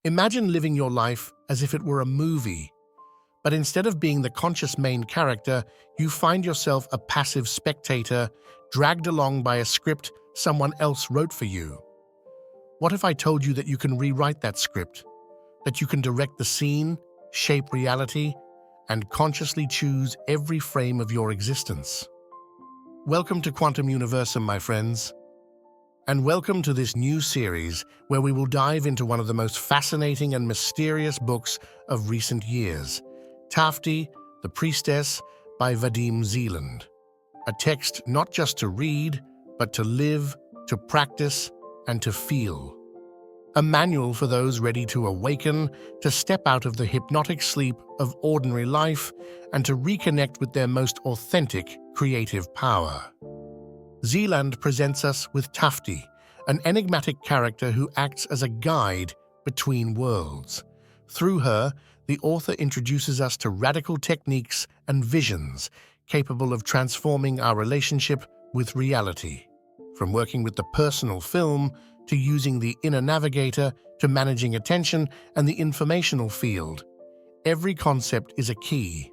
Imagine living your life as if it were a movie, but instead of being the conscious main character, you find yourself a passive spectator, dragged along by a script someone else wrote for you. What if I told you that you can rewrite that script, that you can direct the scene, shape reality, and consciously choose every frame of your existence? Welcome to Quantum Universum, my friends. And welcome to this new series where we will dive into one of the most fascinating and mysterious books of recent years, TAFTI the Priestess by Vadim Zeland. A text not just to read, but to live, to practice, and to feel. A manual for those ready to awaken, to step out of the hypnotic sleep of ordinary life, and to reconnect with their most authentic creative power. Zeland presents us with TAFTI, an enigmatic character who acts as a guide between worlds. Through her, the author introduces us to radical techniques and visions capable of transforming our relationship with reality. From working with the personal film, to using the inner navigator, to managing attention and the informational field, every concept is a key.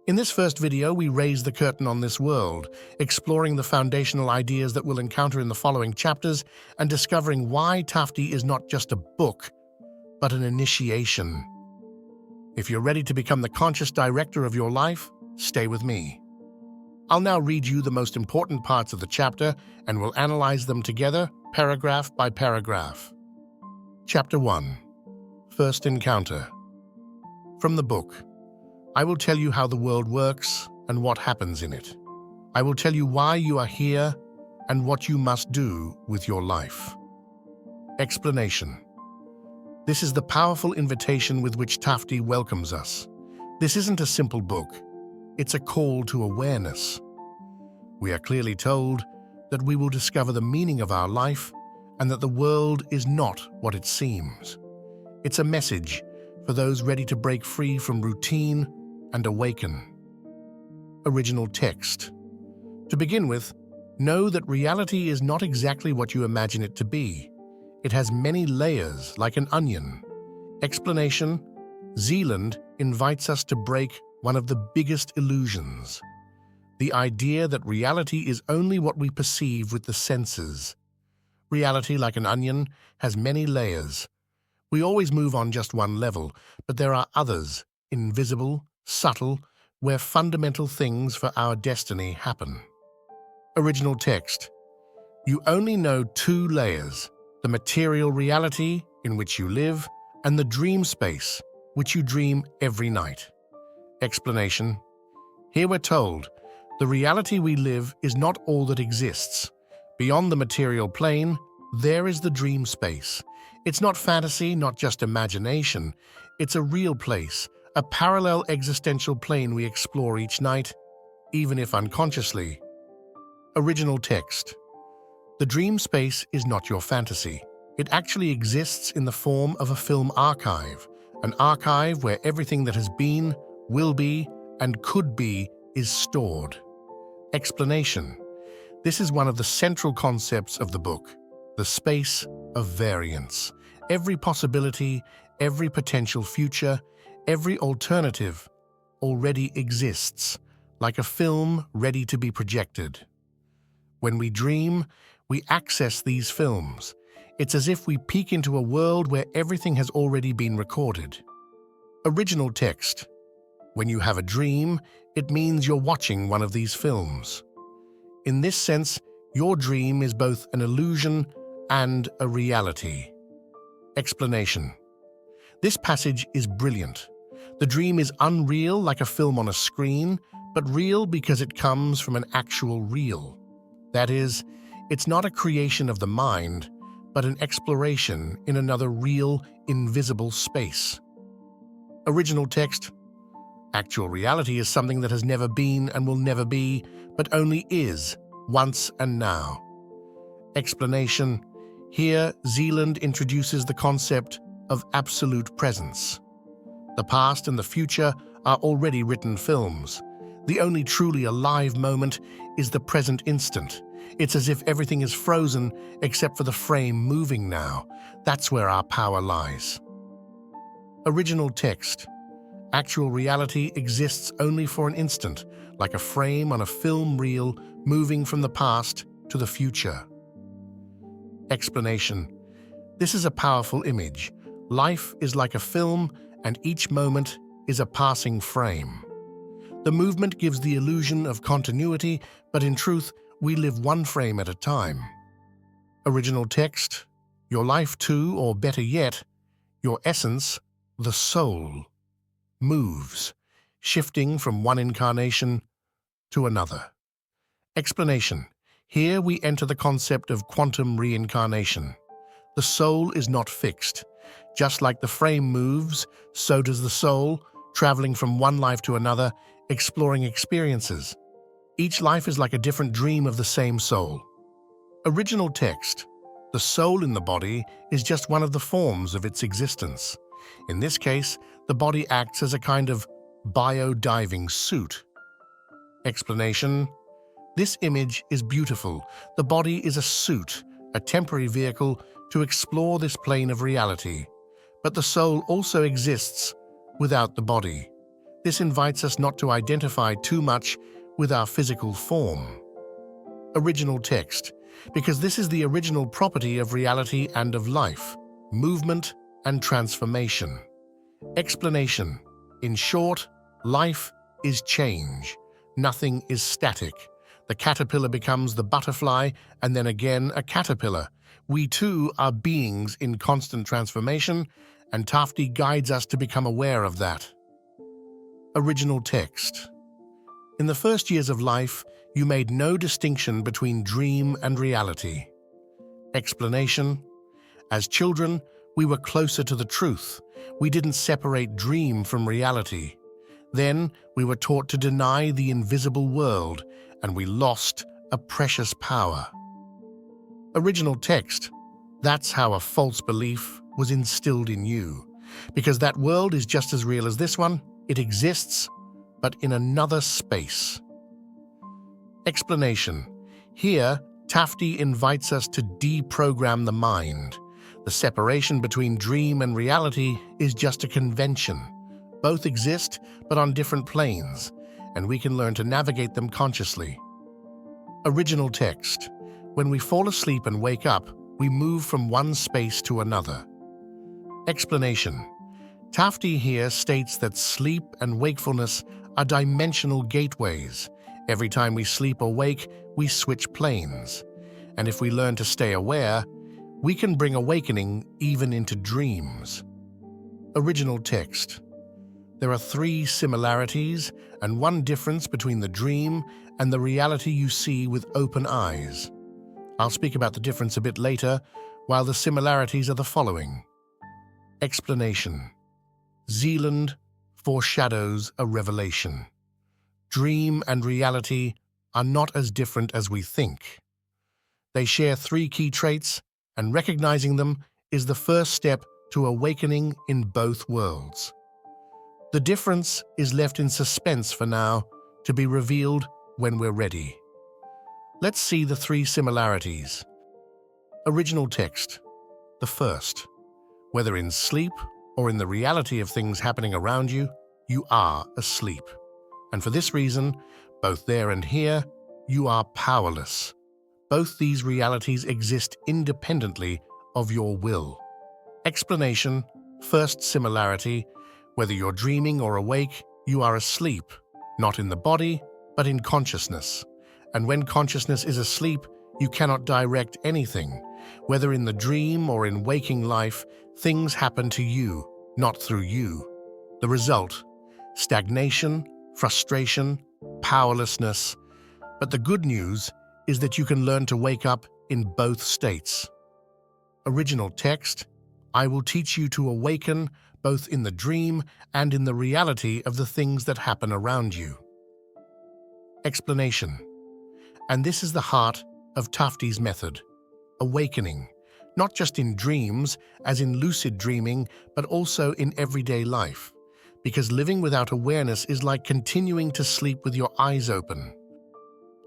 In this first video, we raise the curtain on this world, exploring the foundational ideas that we'll encounter in the following chapters and discovering why TAFTI is not just a book, but an initiation. If you're ready to become the conscious director of your life, stay with me. I'll now read you the most important parts of the chapter and we'll analyze them together, paragraph by paragraph. Chapter 1. First Encounter. From the book, I will tell you how the world works and what happens in it. I will tell you why you are here and what you must do with your life. Explanation. This is the powerful invitation with which TAFTI welcomes us. This isn't a simple book. It's a call to awareness. We are clearly told that we will discover the meaning of our life and that the world is not what it seems. It's a message for those ready to break free from routine and awaken. Original text. To begin with, know that reality is not exactly what you imagine it to be. It has many layers, like an onion. Explanation. Zeland invites us to break one of the biggest illusions, the idea that reality is only what we perceive with the senses. Reality, like an onion, has many layers. We always move on just one level, but there are others, invisible, subtle, where fundamental things for our destiny happen. Original text. You only know two layers, the material reality in which you live and the dream space, which you dream every night. Explanation. Here we're told, the reality we live is not all that exists. Beyond the material plane, there is the dream space. It's not fantasy, not just imagination. It's a real place, a parallel existential plane we explore each night, even if unconsciously. Original text. The dream space is not your fantasy. It actually exists in the form of a film archive, an archive where everything that has been, will be, and could be is stored. Explanation. This is one of the central concepts of the book, the space of variance. Every possibility, every potential future, every alternative already exists, like a film ready to be projected. When we dream, we access these films. It's as if we peek into a world where everything has already been recorded. Original text. When you have a dream, it means you're watching one of these films. In this sense, your dream is both an illusion and a reality. Explanation. This passage is brilliant. The dream is unreal like a film on a screen, but real because it comes from an actual real. That is, it's not a creation of the mind, but an exploration in another real, invisible space. Original text. Actual reality is something that has never been and will never be, but only is, once and now. Explanation. Here, Zeland introduces the concept of absolute presence. The past and the future are already written films. The only truly alive moment is the present instant. It's as if everything is frozen except for the frame moving now. That's where our power lies. Original text. Actual reality exists only for an instant, like a frame on a film reel moving from the past to the future. Explanation. This is a powerful image. Life is like a film, and each moment is a passing frame. The movement gives the illusion of continuity, but in truth, we live one frame at a time. Original text. Your life too, or better yet, your essence, the soul, moves, shifting from one incarnation to another. Explanation. Here we enter the concept of quantum reincarnation. The soul is not fixed. Just like the frame moves, so does the soul, traveling from one life to another, exploring experiences. Each life is like a different dream of the same soul. Original text. The soul in the body is just one of the forms of its existence. In this case, the body acts as a kind of bio-diving suit. Explanation. This image is beautiful. The body is a suit, a temporary vehicle to explore this plane of reality. But the soul also exists without the body. This invites us not to identify too much with our physical form. Original text. Because this is the original property of reality and of life, movement and transformation. Explanation. In short, life is change. Nothing is static. The caterpillar becomes the butterfly and then again a caterpillar. We too are beings in constant transformation, and TAFTI guides us to become aware of that. Original text. In the first years of life, you made no distinction between dream and reality. Explanation. As children, we were closer to the truth. We didn't separate dream from reality. Then we were taught to deny the invisible world, and we lost a precious power. Original text. That's how a false belief was instilled in you. Because that world is just as real as this one, it exists, but in another space. Explanation. Here, TAFTI invites us to deprogram the mind. The separation between dream and reality is just a convention. Both exist, but on different planes, and we can learn to navigate them consciously. Original text. When we fall asleep and wake up, we move from one space to another. Explanation. TAFTI here states that sleep and wakefulness are dimensional gateways. Every time we sleep or wake, we switch planes. And if we learn to stay aware, we can bring awakening even into dreams. Original text. There are 3 similarities and 1 difference between the dream and the reality you see with open eyes. I'll speak about the difference a bit later, while the similarities are the following. Explanation. Zeland foreshadows a revelation. Dream and reality are not as different as we think. They share 3 key traits, and recognizing them is the first step to awakening in both worlds. The difference is left in suspense for now, to be revealed when we're ready. Let's see the 3 similarities. Original text. The first. Whether in sleep or in the reality of things happening around you, you are asleep. And for this reason, both there and here, you are powerless. Both these realities exist independently of your will. Explanation. First similarity. Whether you're dreaming or awake, you are asleep, not in the body, but in consciousness. And when consciousness is asleep, you cannot direct anything. Whether in the dream or in waking life, things happen to you, not through you. The result: stagnation, frustration, powerlessness. But the good news is that you can learn to wake up in both states. Original text. I will teach you to awaken both in the dream and in the reality of the things that happen around you. Explanation. And this is the heart of TAFTI's method. Awakening, not just in dreams, as in lucid dreaming, but also in everyday life. Because living without awareness is like continuing to sleep with your eyes open.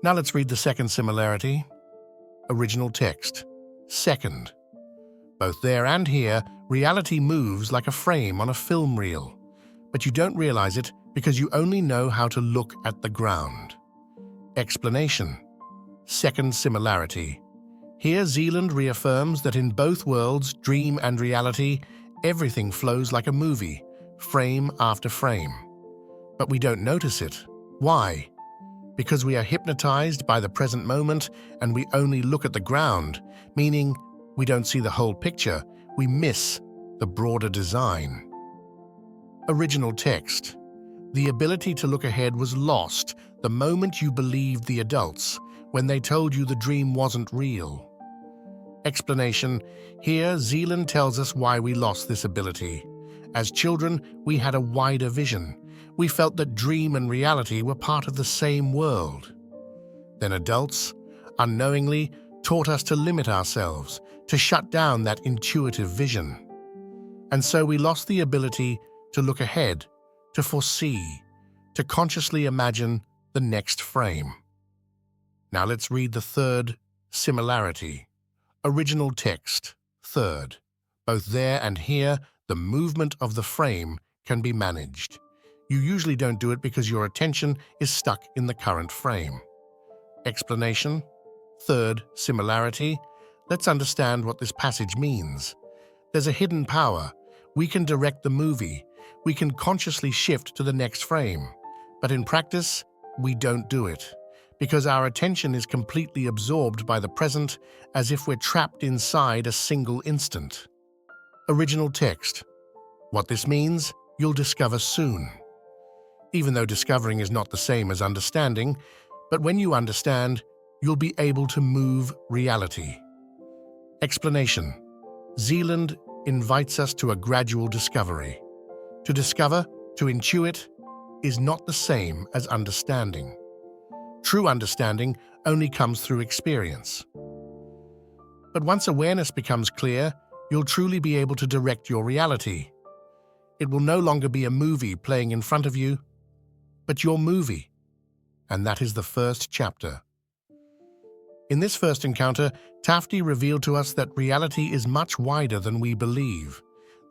Now let's read the second similarity. Original text. Second. Both there and here, reality moves like a frame on a film reel, but you don't realize it because you only know how to look at the ground. Explanation. Second similarity. Here Zeland reaffirms that in both worlds, dream and reality, everything flows like a movie, frame after frame. But we don't notice it. Why? Because we are hypnotized by the present moment and we only look at the ground, meaning we don't see the whole picture, we miss the broader design. Original text. The ability to look ahead was lost the moment you believed the adults when they told you the dream wasn't real. Explanation. Here, Zeland tells us why we lost this ability. As children, we had a wider vision. We felt that dream and reality were part of the same world. Then adults, unknowingly, taught us to limit ourselves, to shut down that intuitive vision. And so we lost the ability to look ahead, to foresee, to consciously imagine the next frame. Now let's read the third similarity. Original text. Third. Both there and here, the movement of the frame can be managed. You usually don't do it because your attention is stuck in the current frame. Explanation. Third similarity. Let's understand what this passage means. There's a hidden power. We can direct the movie. We can consciously shift to the next frame. But in practice, we don't do it, because our attention is completely absorbed by the present as if we're trapped inside a single instant. Original text. What this means, you'll discover soon. Even though discovering is not the same as understanding, but when you understand, you'll be able to move reality. Explanation. Zeland invites us to a gradual discovery. To discover, to intuit, is not the same as understanding. True understanding only comes through experience. But once awareness becomes clear, you'll truly be able to direct your reality. It will no longer be a movie playing in front of you, but your movie. And that is the first chapter. In this first encounter, TAFTI revealed to us that reality is much wider than we believe.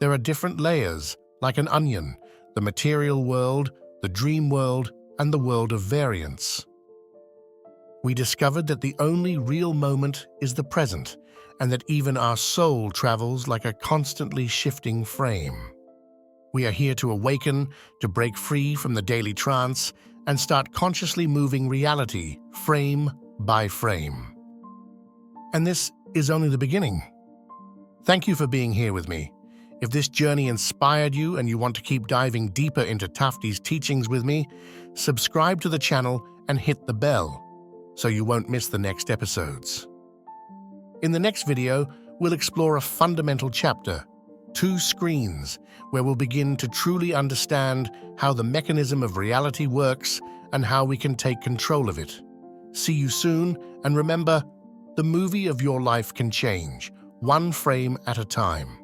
There are different layers, like an onion, the material world, the dream world, and the world of variance. We discovered that the only real moment is the present, and that even our soul travels like a constantly shifting frame. We are here to awaken, to break free from the daily trance, and start consciously moving reality, frame by frame. And this is only the beginning. Thank you for being here with me. If this journey inspired you and you want to keep diving deeper into TAFTI's teachings with me, subscribe to the channel and hit the bell so you won't miss the next episodes. In the next video, we'll explore a fundamental chapter, 2 screens, where we'll begin to truly understand how the mechanism of reality works and how we can take control of it. See you soon, and remember, the movie of your life can change, one frame at a time.